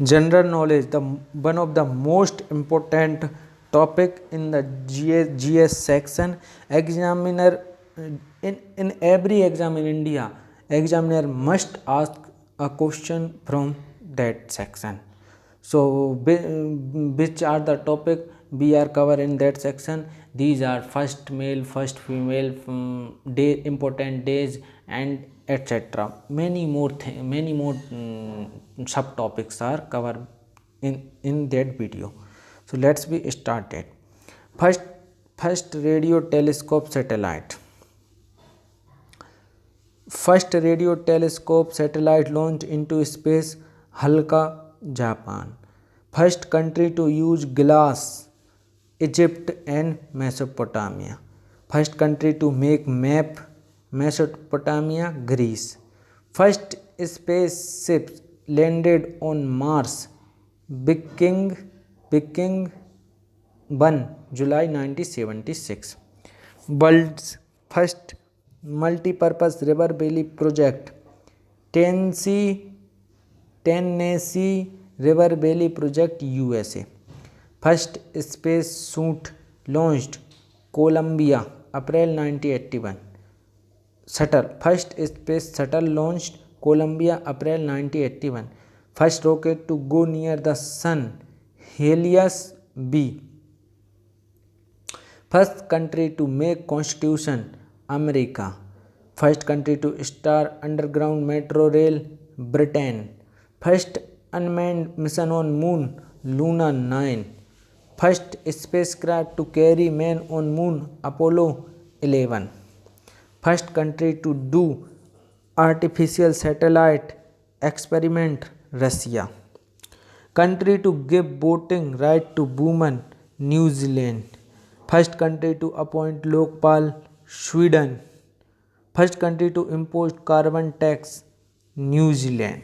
General knowledge, the one of the most important topic in the GS section. Examiner in every exam in India, examiner must ask a question from that section. So which are the topic we are cover in that section? These are first male, first female, day, important days, and etc. Many more many more subtopics are covered in that video. So let's be started. First, first radio telescope satellite. First radio telescope satellite launched into space, Halka, Japan. First country to use glass, Egypt and Mesopotamia. First country to make map, Mesopotamia, Greece. First spaceship landed on Mars, Viking 1 July 1976. World's first multi-purpose river valley project, Tennessee Tennessee River Valley Project, USA. First space suit launched, Columbia, April 1981. Shuttle. First space shuttle launched, Columbia, April 1981. First rocket to go near the sun, Helios B. First country to make constitution, America. First country to start underground metro rail, Britain. First unmanned mission on moon, Luna 9. First spacecraft to carry man on moon, Apollo 11. First country to do artificial satellite experiment, Russia. Country to give voting right to women, New Zealand. First country to appoint Lokpal, Sweden. First country to impose carbon tax, New Zealand.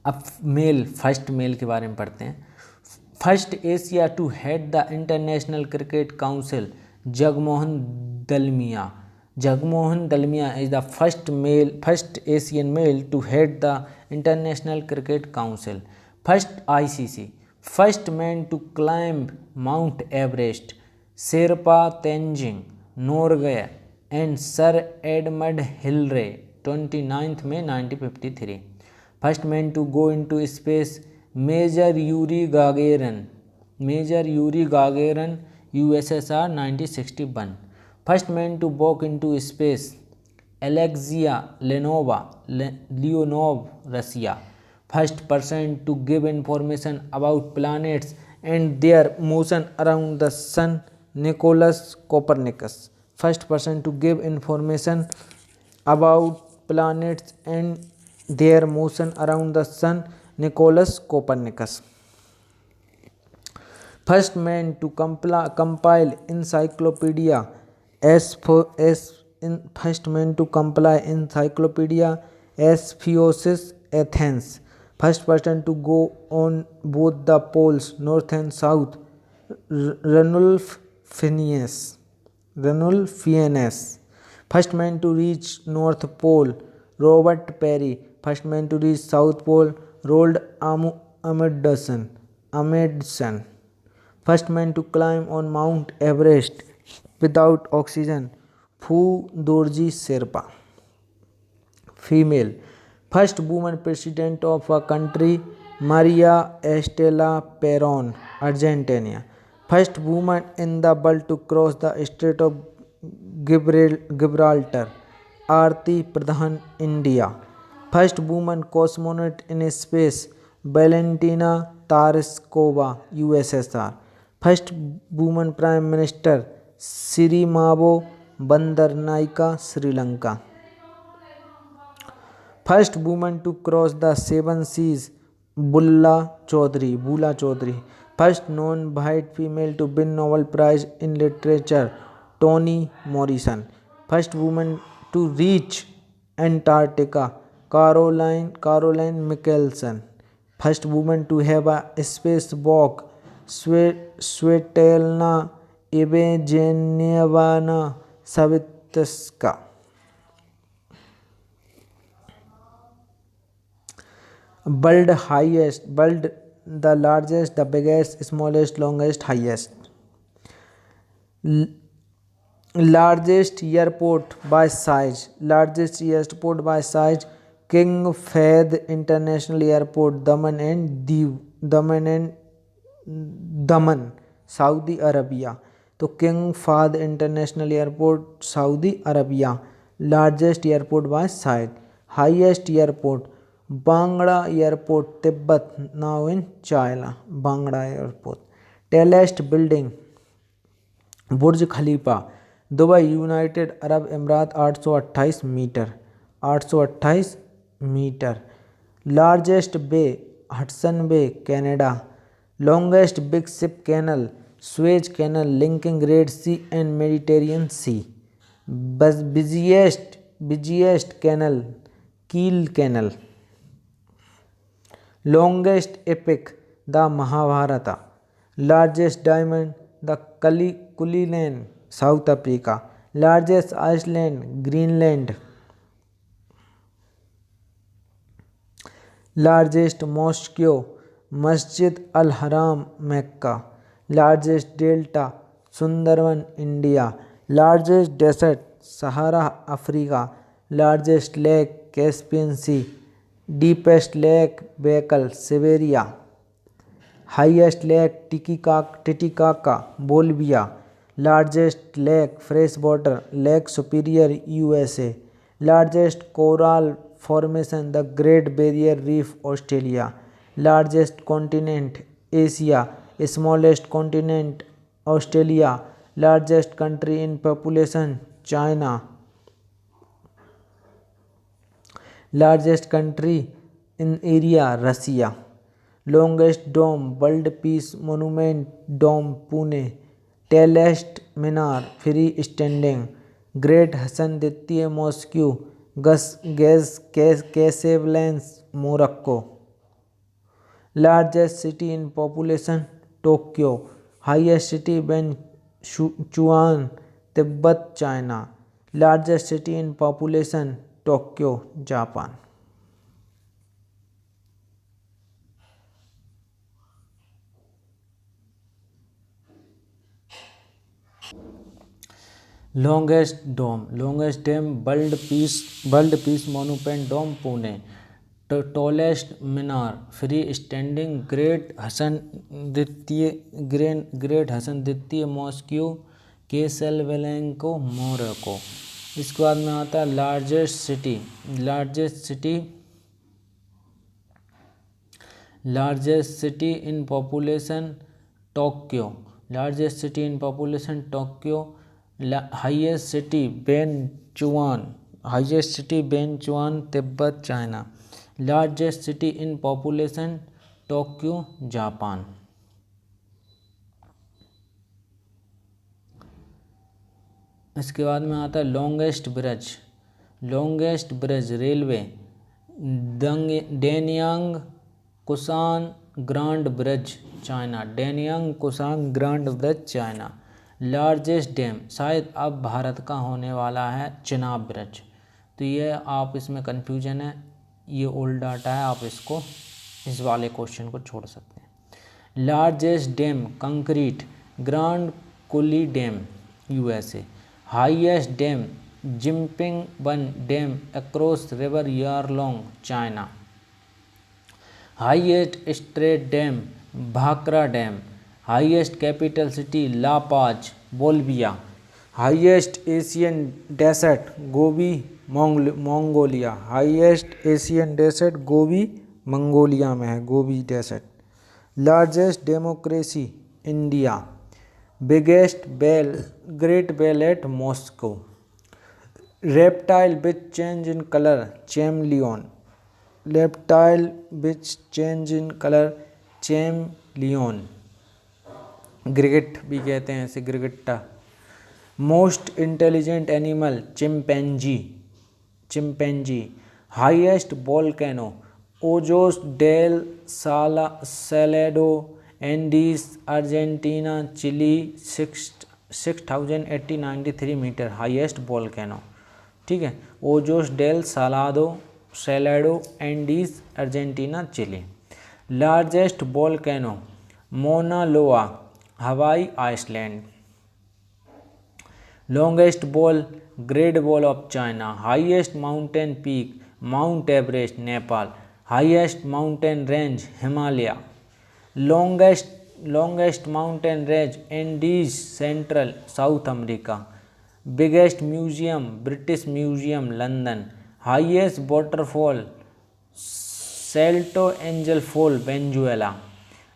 अब male, first male के बारे में पढ़ते हैं. First Asia to head the International Cricket Council, Jagmohan Dalmia. Jagmohan Dalmia is the first Asian male to head the International Cricket Council. First ICC, first man to climb Mount Everest, Sherpa Tenzing Norgay and Sir Edmund Hillary, 29th May 1953. First man to go into space, Major Yuri Gagarin, USSR, 1961. First man to walk into space, Alexei Leonov, Russia. First person to give information about planets and their motion around the sun, Nicholas Copernicus. First person to give information about planets and their motion around the sun, Nicholas Copernicus. First man to compile encyclopedia, first man to compile encyclopedia, Asphyxis, Athens. First person to go on both the poles, north and south, Ranulph Fiennes. First man to reach North Pole, Robert Peary. First man to reach South Pole, Roald Amundsen. First man to climb on Mount Everest without oxygen, Phu Dorji Sherpa. Female. First woman president of a country, Maria Estela Perón, Argentina. First woman in the world to cross the Strait of Gibraltar, Aarti Pradhan, India. First woman cosmonaut in space, Valentina Tereshkova, USSR. First woman prime minister, Sirimavo Bandaranaike, Sri Lanka. First woman to cross the seven seas, Bula Chaudhary. First non-white female to win Nobel Prize in Literature, Toni Morrison. First woman to reach Antarctica, Caroline Michelson. First woman to have a spacewalk, Svetlana Evgenievna Savitska. World highest, world the largest, the biggest, smallest, longest, highest. Largest airport by size, largest airport by size, King Fahd International Airport, Daman and Diu, Daman and Daman Saudi Arabia. तो King Fahd International Airport Saudi Arabia, largest airport by size. Highest airport Bangda airport Tibet, now in China, Bangda airport. Tallest building Burj Khalifa Dubai United Arab Emirates 828 metre, 828 metre. Largest bay Hudson Bay Canada. Longest big ship canal Suez Canal linking Red Sea and Mediterranean Sea. बस busiest canal Kiel Canal. Longest epic the Mahabharata. Largest diamond the Cullinan south Africa. Largest island Greenland. Largest mosque Masjid al Haram Mecca. Largest delta Sundarban India. Largest desert Sahara Africa. Largest lake Caspian Sea. Deepest lake Baikal Siberia. Highest lake Titicaca Bolivia. Largest lake fresh water lake Superior USA. Largest coral formation the Great Barrier Reef Australia. Largest continent Asia, smallest continent Australia. Largest country in population China. Largest country in area Russia. Longest dome World Peace Monument dome Pune. Tallest Minar free standing great Hassan द्वितीय mosque गेज Casablanca Morocco. Largest city in population Tokyo. Highest city Chuan Tibet China. Largest city in population Tokyo Japan. Longest dam World Peace Monument dome Pune. Tallest minar free standing great Hassan द्वितीय mosque Casablanca Morocco. इसके बाद में आता है largest city in population Tokyo. Highest city Benchuan Tibet China. Largest city in population Tokyo Japan. इसके बाद में आता है longest bridge railway Danyang Kunshan Grand Bridge China. Largest dam शायद अब भारत का होने वाला है चिनाब ब्रिज। तो ये आप इसमें कन्फ्यूजन है, ये ओल्ड डाटा है, आप इसको इस वाले क्वेश्चन को छोड़ सकते हैं। Largest dam concrete Grand Coulee dam USA. Highest dam Jinping one dam across river Yarlung China. Highest straight dam Bhakra dam. Highest capital city La Paz Bolivia. Highest Asian desert गोबी Mongolia. हाईएस्ट Asian desert गोबी मंगोलिया में है, Gobi desert. Largest democracy India. Biggest great bell at Moscow. Reptile which change in colour chameleon. गिरगिट भी कहते हैं इसे, गिरगिट्टा। Most intelligent animal chimpanzee. Highest volcano Ojos del Salado Andes Argentina Chile 6093 metre highest volcano. ठीक है, Ojos del Salado Salado Andes Argentina Chile. Largest volcano Mauna Loa Hawaii island. Longest wall Great Wall of China. Highest mountain peak Mount Everest Nepal. Highest mountain range Himalaya. Longest mountain range Andes central South America. Biggest museum British Museum London. Highest waterfall Salto Angel Fall Venezuela.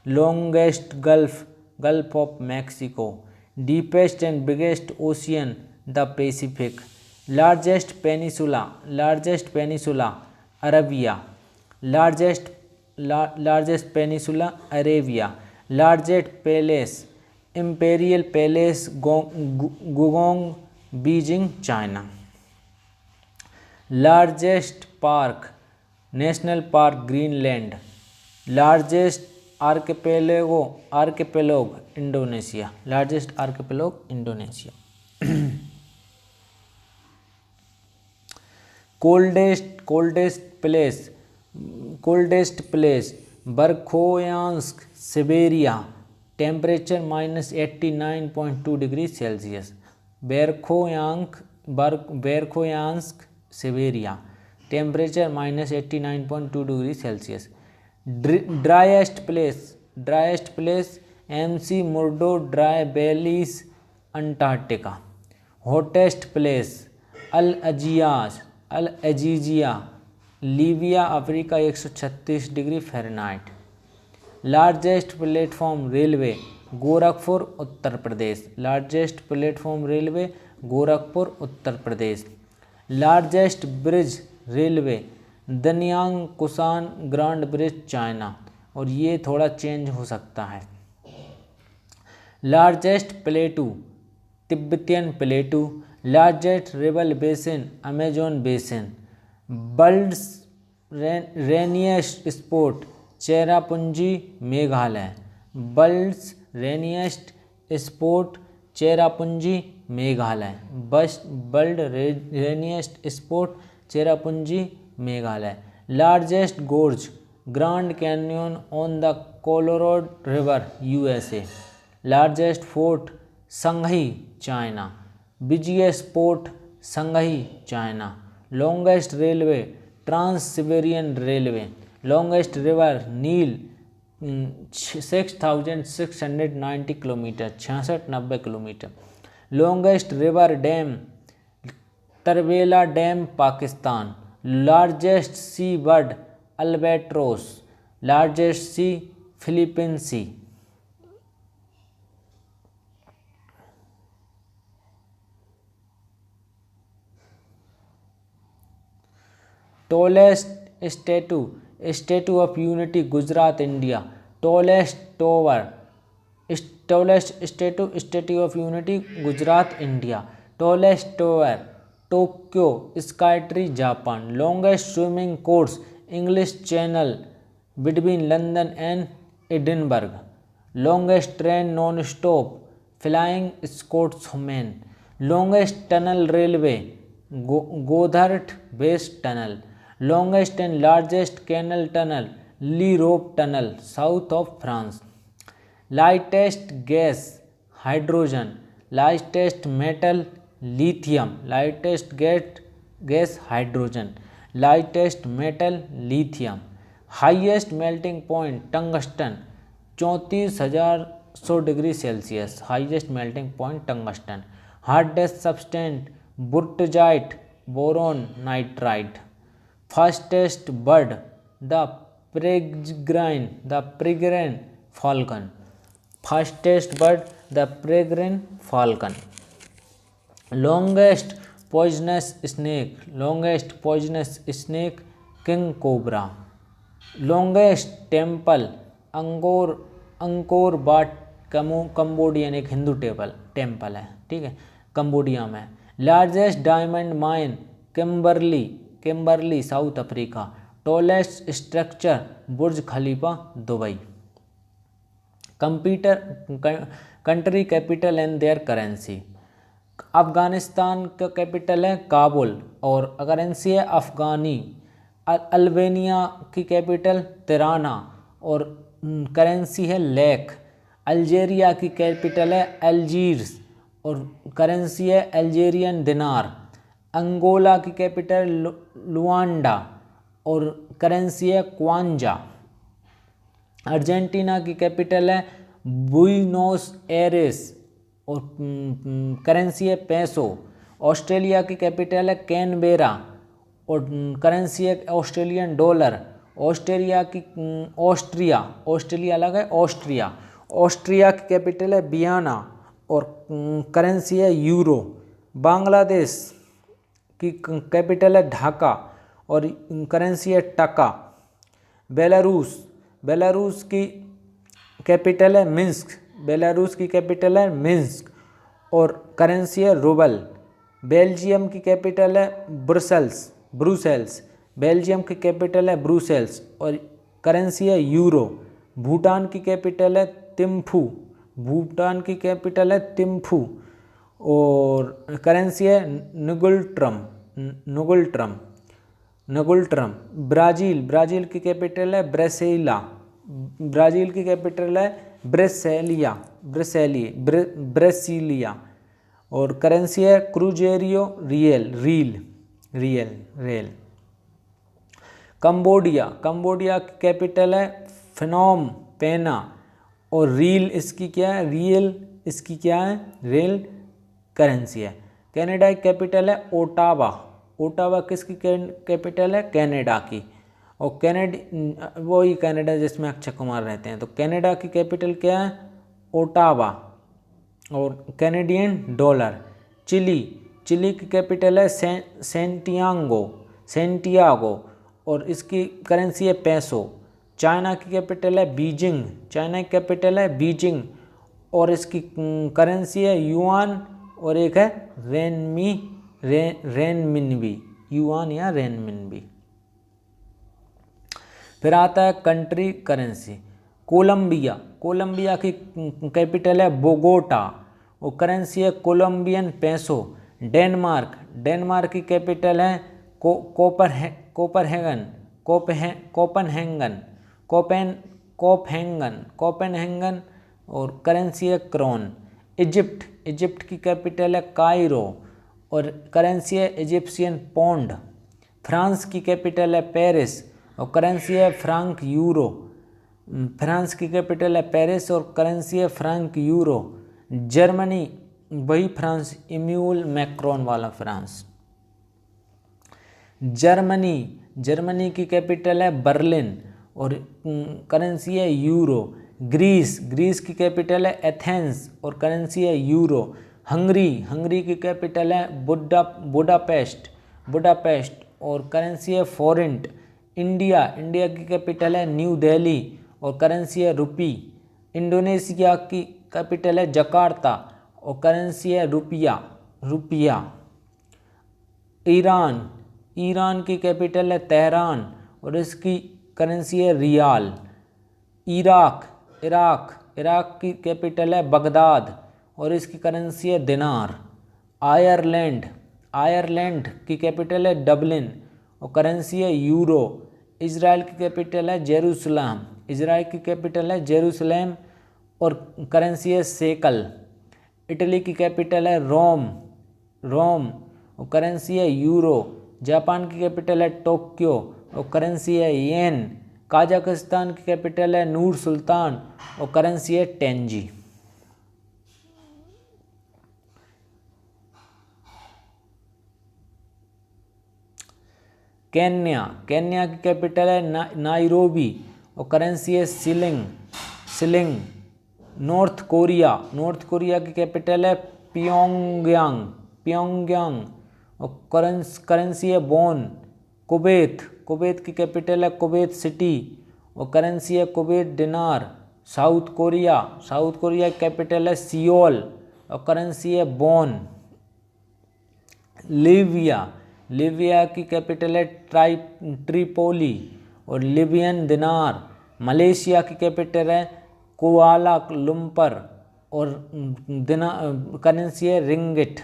Longest gulf of Mexico. Deepest and biggest ocean the Pacific. Largest peninsula Arabia. Largest peninsula Arabia. Largest palace Imperial Palace Gugong Beijing China. Largest park national park Greenland. Largest archipelago Indonesia. Largest archipelago Indonesia. Coldest place Verkhoyansk Siberia. Temperature -89.2 degree Celsius. Verkhoyansk Siberia. Temperature -89.2 degree Celsius. Driest place MC Murdo dry valleys Antarctica. Hottest place Al Aziziyah Libya Africa 136 degree Fahrenheit. Largest platform railway Gorakhpur Uttar Pradesh. Largest platform railway Gorakhpur Uttar Pradesh. Largest bridge railway दनियांग Kushan Grand Bridge China, और ये थोड़ा change हो सकता है। Largest plateau Tibetan plateau. Largest river basin Amazon basin. World's rainiest spot Cherrapunji Meghalaya. World's rainiest spot Cherrapunji Meghalaya. World rainiest spot Cherrapunji Meghalaya. Largest gorge Grand Canyon on the Colorado river USA। Largest fort Shanghai China. Busiest port Shanghai China. Longest railway trans Siberian railway. Longest river Nile 6,690 kilometre 6690 kilometre. Longest river dam Tarbela dam Pakistan. Largest sea bird albatross. Largest sea Philippine Sea. Tallest Statue of Unity Gujarat India. Tallest Statue of Unity Gujarat India. Tallest tower Tokyo Sky Japan. Longest swimming course English Channel between London and Edinburgh. Longest train non stop Flying Scotsman. Longest tunnel railway Gotthard base tunnel. Longest and largest canal tunnel Le Rove tunnel south of France. Lightest gas hydrogen. Lightest metal lithium. Lightest gas hydrogen. Lightest metal lithium. Highest melting point tungsten 34,100 degree Celsius. Highest melting point tungsten. Hardest substance wurtzite boron nitride. Fastest bird the peregrine falcon. Fastest bird the peregrine falcon. Longest poisonous snake king cobra. Longest temple Angkor Wat Cambodian एक Hindu temple है, ठीक है, Cambodia में। Largest diamond mine Kimberley South Africa. Tallest structure Burj Khalifa Dubai. Country capital and their currency. Afghanistan का capital है काबुल और currency है Afghani. Albania की कैपिटल तिराना और करेंसी है लेक। अल्जीरिया की कैपिटल है अल्जीर्स और करेंसी है अल्जीरियन दिनार। अंगोला की कैपिटल लुआंडा और करेंसी है क्वांजा। अर्जेंटीना की कैपिटल है बुइनोस एयरेस और करेंसी है पेसो। ऑस्ट्रेलिया की कैपिटल है कैनबेरा और करेंसी है ऑस्ट्रेलियन डॉलर। ऑस्ट्रिया अलग है, ऑस्ट्रिया की कैपिटल है वियना और करेंसी है यूरो। बांग्लादेश की कैपिटल है ढाका और करेंसी है टका। बेलारूस की कैपिटल है मिन्स्क और करेंसी है रूबल। बेल्जियम की कैपिटल है ब्रुसेल्स। बेल्जियम की कैपिटल है ब्रुसेल्स और करेंसी है यूरो। भूटान की कैपिटल है तिम्फू और करेंसी है नुगुल्ट्रम। ब्राज़ील की कैपिटल है ब्रेसिलिया और करेंसी है क्रूजेरियो रियल। कंबोडिया की कैपिटल है फिनोम पेना और रियल इसकी क्या है रियल करेंसी है। कनाडा की कैपिटल है ओटावा किसकी कैपिटल है कनाडा की और वही कनाडा जिसमें अक्षय कुमार रहते हैं। तो कनाडा की कैपिटल क्या है ओटावा और कैनेडियन डॉलर। चिली की कैपिटल है सेंटियागो और इसकी करेंसी है पेसो। चाइना की कैपिटल है बीजिंग और इसकी करेंसी है युआन और एक है रेनमिनबी। फिर आता है कंट्री करेंसी। कोलंबिया की कैपिटल है बोगोटा और करेंसी है कोलंबियन पेसो। डेनमार्क की कैपिटल है कोपेनहेगन और करेंसी है क्रोन। इजिप्ट की कैपिटल है कायरो और करेंसी है इजिप्शियन पौंड। फ्रांस की कैपिटल है पेरिस और करेंसी है फ्रांक यूरो। फ्रांस की कैपिटल है पेरिस और करेंसी है फ्रांक यूरो। जर्मनी वही फ्रांस इमैनुअल मैक्रोन वाला फ्रांस। जर्मनी की कैपिटल है बर्लिन और करेंसी है यूरो। ग्रीस की कैपिटल है एथेंस और करेंसी है यूरो। हंगरी की कैपिटल है बुडापेस्ट और करेंसी है फोरेंट। इंडिया की कैपिटल है न्यू दिल्ली और करेंसी है रुपी। इंडोनेशिया की कैपिटल है जकार्ता और करेंसी है रुपया। ईरान की कैपिटल है तेहरान और इसकी करेंसी है रियाल। इराक की कैपिटल है बगदाद और इसकी करेंसी है दिनार। आयरलैंड की कैपिटल है डबलिन और करेंसी है यूरो। इजराइल की कैपिटल है जेरूसलम और करेंसी है सेकल। इटली की कैपिटल है रोम और करेंसी है यूरो। जापान की कैपिटल है टोक्यो और करेंसी है येन। कजाकिस्तान की कैपिटल है नूर सुल्तान और करेंसी है टेंजी। केन्या की कैपिटल है नाइरोबी और करेंसी है शिलिंग। नॉर्थ कोरिया की कैपिटल है प्योंगयांग और करेंसी है वॉन। कुवैत की कैपिटल है कुवैत सिटी और करेंसी है कुवैत दिनार। साउथ कोरिया की कैपिटल है सियोल और करेंसी है वॉन। लीबिया की कैपिटल है ट्रिपोली और लिबियन दिनार। मलेशिया की कैपिटल है कुआला लुम्पर और करेंसी है रिंगिट।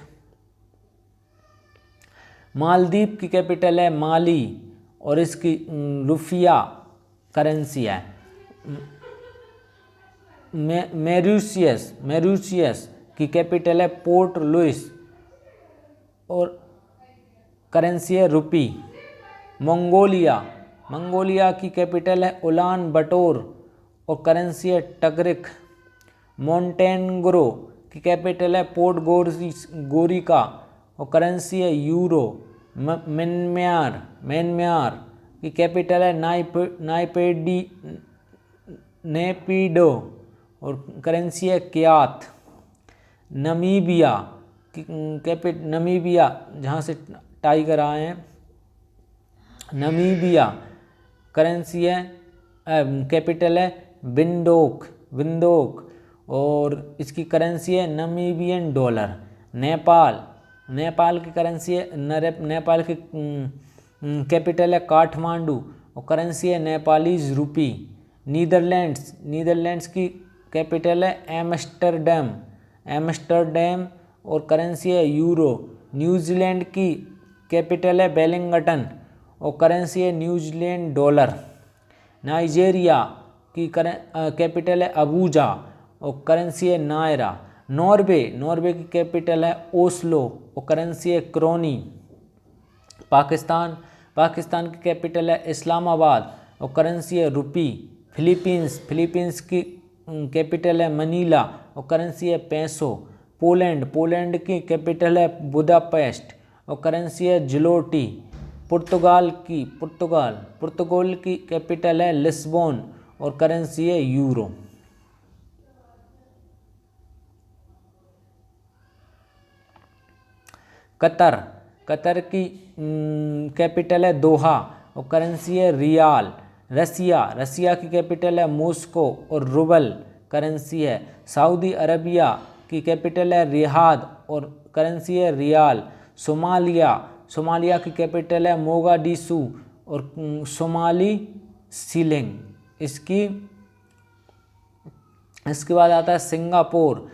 मालदीव की कैपिटल है माली और इसकी रुपया करेंसी है। मैरीशियस की कैपिटल है पोर्ट लुइस और करेंसी है रुपी। मंगोलिया की कैपिटल है उलान बटोर और करेंसी है टगरिक। मोंटेनेग्रो की कैपिटल है पोर्ट गोरिका और करेंसी है यूरो। म्यांमार की कैपिटल है नेपिडो और करेंसी है क्यात। नमीबिया जहाँ से टाइगर आए हैं, नमीबिया करेंसी है कैपिटल है विंडोक और इसकी करेंसी है नमीबियन डॉलर। नेपाल की करेंसी है नेपाल की कैपिटल है काठमांडू और करेंसी है नेपालीज रूपी। नीदरलैंड्स की कैपिटल है एम्स्टर्डम और करेंसी है यूरो। न्यूजीलैंड की कैपिटल है वेलिंगटन और करेंसी है न्यूजीलैंड डॉलर। नाइजीरिया की कैपिटल है अबूजा और करेंसी है नायरा। नॉर्वे की कैपिटल है ओस्लो और करेंसी है क्रोनी। पाकिस्तान की कैपिटल है इस्लामाबाद और करेंसी है रुपी। फिलीपींस की कैपिटल है मनीला और करेंसी है पेसो। पोलैंड की कैपिटल है बुदापेस्ट और करेंसी है जिलोटी। पुर्तगाल की कैपिटल है लिस्बोन और करेंसी है यूरो। कतर की कैपिटल है दोहा और करेंसी है रियाल। रसिया की कैपिटल है मॉस्को और रूबल करेंसी है। सऊदी अरबिया की कैपिटल है रियाद और करेंसी है रियाल। सोमालिया की कैपिटल है मोगाडिशु और सोमाली सीलिंग। इसके बाद आता है सिंगापुर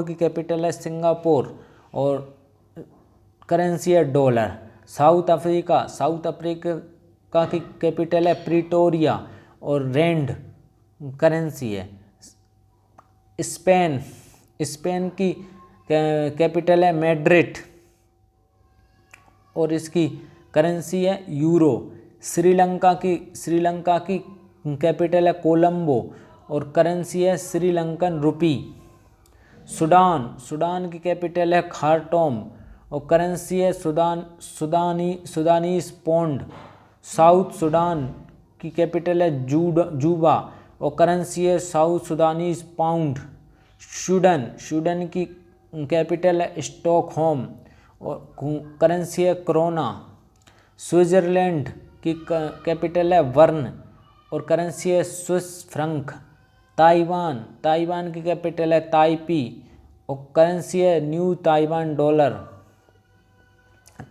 की कैपिटल है सिंगापुर और करेंसी है डॉलर। साउथ अफ्रीका की कैपिटल है प्रिटोरिया और रैंड करेंसी है। स्पेन की कैपिटल है मैड्रिड और इसकी करेंसी है यूरो। श्रीलंका की कैपिटल है कोलंबो और करेंसी है श्रीलंकन रुपी। सूडान की कैपिटल है खार्टूम और करेंसी है सुदानीस पौंड। साउथ सूडान की कैपिटल है जूबा और करेंसी है साउथ सुदानीस पाउंड। स्वीडन की कैपिटल है स्टॉकहोम और करेंसी है क्रोना। स्विट्जरलैंड की कैपिटल है बर्न और करेंसी है स्विस फ्रंक। ताइवान की कैपिटल है ताइपी और करेंसी है न्यू ताइवान डॉलर।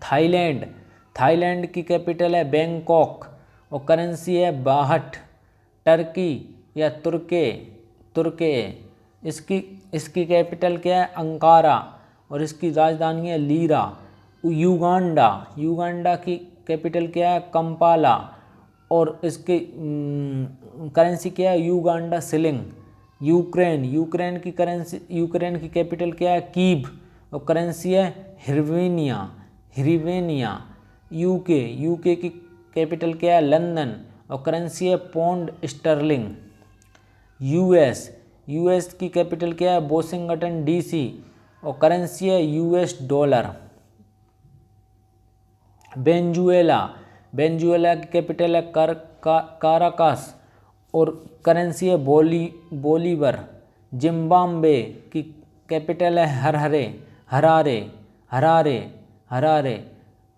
थाईलैंड की कैपिटल है बैंकॉक और करेंसी है बाहट। टर्की या तुर्के इसकी कैपिटल क्या है अंकारा और इसकी राजधानी है लीरा। युगांडा की कैपिटल क्या है कंपाला और इसकी करेंसी क्या है युगांडा सिलिंग। यूक्रेन की कैपिटल क्या है कीव और करेंसी है हिरवेनिया। यूके की कैपिटल क्या है लंदन और करेंसी है पौंड स्टर्लिंग। यूएस की कैपिटल क्या है वॉशिंगटन डीसी और करेंसी है यूएस डॉलर। वेनेजुएला की कैपिटल है काराकास और करेंसी है बोलीवर। जिम्बाब्वे की कैपिटल है हरारे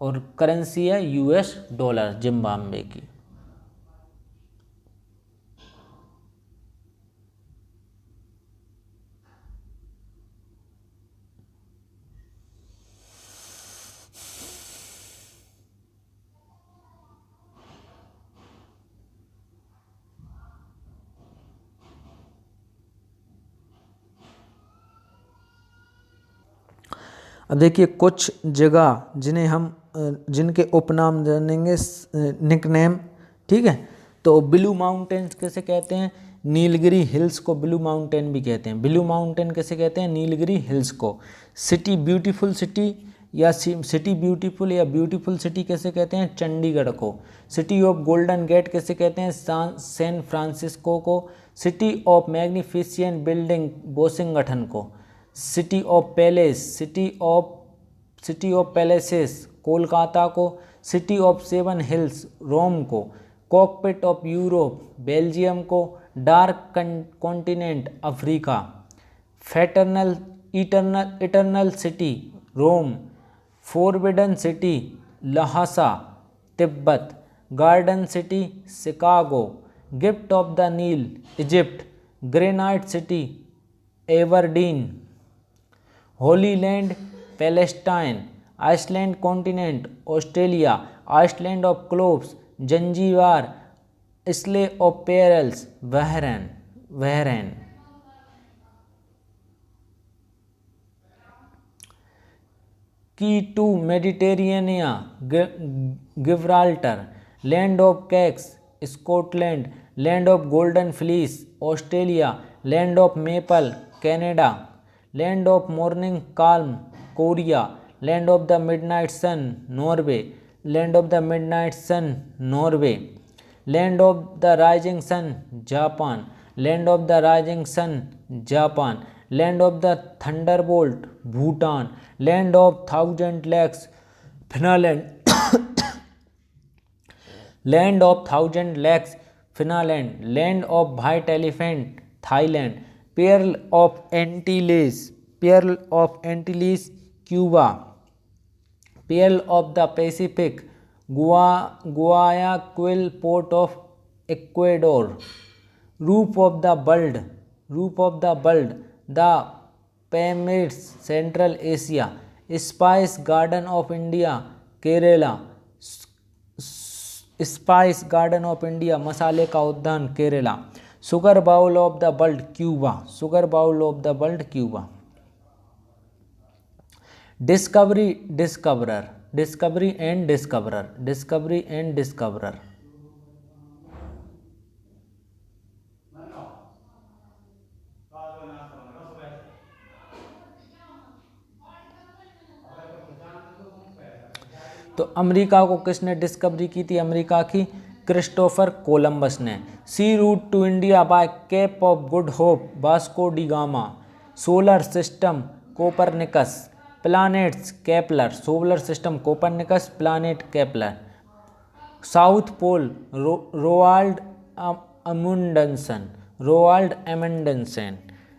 और करेंसी है यूएस डॉलर जिम्बाब्वे की। अब देखिए कुछ जगह जिन्हें हम जिनके उपनाम जानेंगे, निकनेम, ठीक है। तो ब्लू माउंटेन्स कैसे कहते हैं? नीलगिरी हिल्स को ब्लू माउंटेन भी कहते हैं। ब्लू माउंटेन कैसे कहते हैं? नीलगिरी हिल्स को। सिटी ब्यूटीफुल सिटी या सिटी ब्यूटीफुल या ब्यूटीफुल सिटी कैसे कहते हैं? चंडीगढ़ को। सिटी ऑफ गोल्डन गेट कैसे कहते हैं? सैन फ्रांसिस्को को। City of magnificent building Washington को। City of palace, city of palaces Kolkata को। City of seven hills Rome को। कॉकपिट ऑफ यूरोप बेल्जियम को। Dark continent Africa. फैटर्नल eternal city Rome. Forbidden city Lhasa Tibet. Garden city Chicago. Gift of the Nile Egypt. Granite city Aberdeen. Holy land Palestine. Island continent Australia. Island of cloves Zanzibar. Isle of pearls Bahrain. Key to मेडिटेरियनिया Gibraltar. Land of cakes Scotland. Land of golden fleece Australia. Land of maple Canada. Land of morning calm Korea. Land of the midnight sun Norway. Land of the midnight sun Norway. Land of the rising sun Japan. Land of the rising sun Japan. Land of the thunderbolt Bhutan. Land of thousand lakes Finland. Land of thousand lakes Finland. Land of white elephant Thailand. Pearl of Antilles Cuba. Pearl of the Pacific Guayaquil port of Ecuador. Roof of the world the pyramids central Asia. Spice garden of India Kerala. Spice garden of India मसाले का उद्यान Kerala. Sugar bowl of the world Cuba. Sugar bowl of the world Cuba. Discovery discoverer. Discovery and discoverer. Discovery and discoverer. तो America को किसने discovery की थी? America की Christopher Columbus ने। Sea route to India by Cape of Good Hope Vasco da Gama. Solar system Copernicus. Planets Kepler. Solar system Copernicus planet Kepler. South pole Roald Amundsen.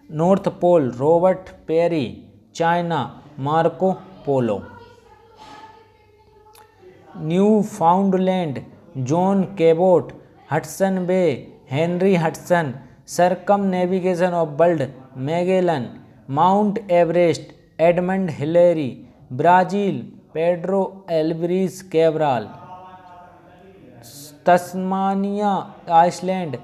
North pole Robert Peary. China Marco Polo. Newfoundland John Cabot. Hudson Bay Henry Hudson. Circumnavigation of world Magellan. Mount Everest Edmund Hillary. Brazil Pedro Alvares Cabral. Tasmania Iceland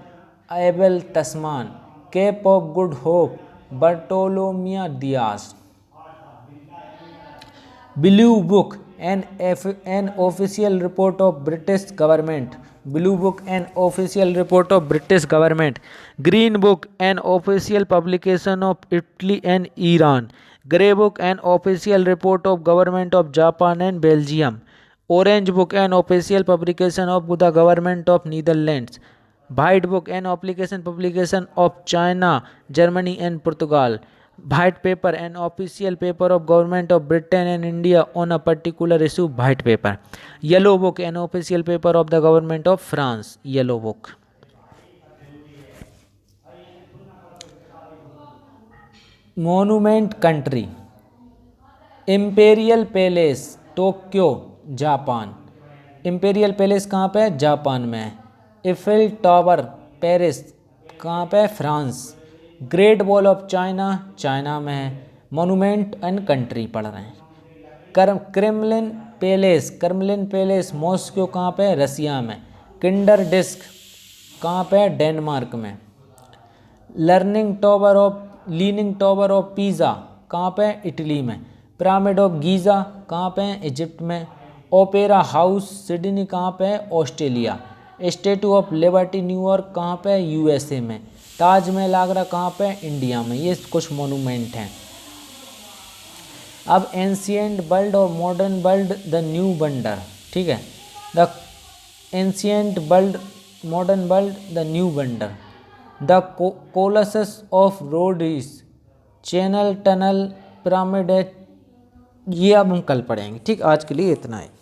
Abel Tasman. Cape of Good Hope Bartolomeu Dias. Blue book an official report of British government. Blue book an official report of British government. Green book an official publication of Italy and Iran. Grey book an official report of government of Japan and Belgium. Orange book an official publication of the government of Netherlands. White book an publication of China, Germany and Portugal. White paper an official paper of government of Britain and India on a particular issue. White paper. Yellow book an official paper of the government of France. Yellow book. Monument country. Imperial Palace Tokyo Japan. Imperial Palace कहाँ पे है? Japan में है। Eiffel Tower Paris कहाँ पे है? France. Great Wall of China China में है। मोनूमेंट एंड कंट्री पढ़ रहे हैं। क्रेमलिन पैलेस मॉस्को कहाँ पे है? रसिया में। किंडर डिस्क कहाँ पे है? डेनमार्क में। लीनिंग टावर ऑफ पीज़ा कहाँ पे है? इटली में। पिरामिड ऑफ गीज़ा कहाँ पे है? इजिप्ट में। ओपेरा हाउस सिडनी कहाँ पे है? Australia. Statue of liberty New York कहाँ पे है? यूएसए में। ताजमहल आगरा कहाँ पे है? इंडिया में। ये कुछ मोनूमेंट हैं। अब एंशियंट वर्ल्ड और modern world the new wonder, ठीक है। The ancient world, modern world the new wonder, the colossus of Rhodes, channel tunnel, pyramid, ये अब हम कल पढ़ेंगे। ठीक, आज के लिए इतना है।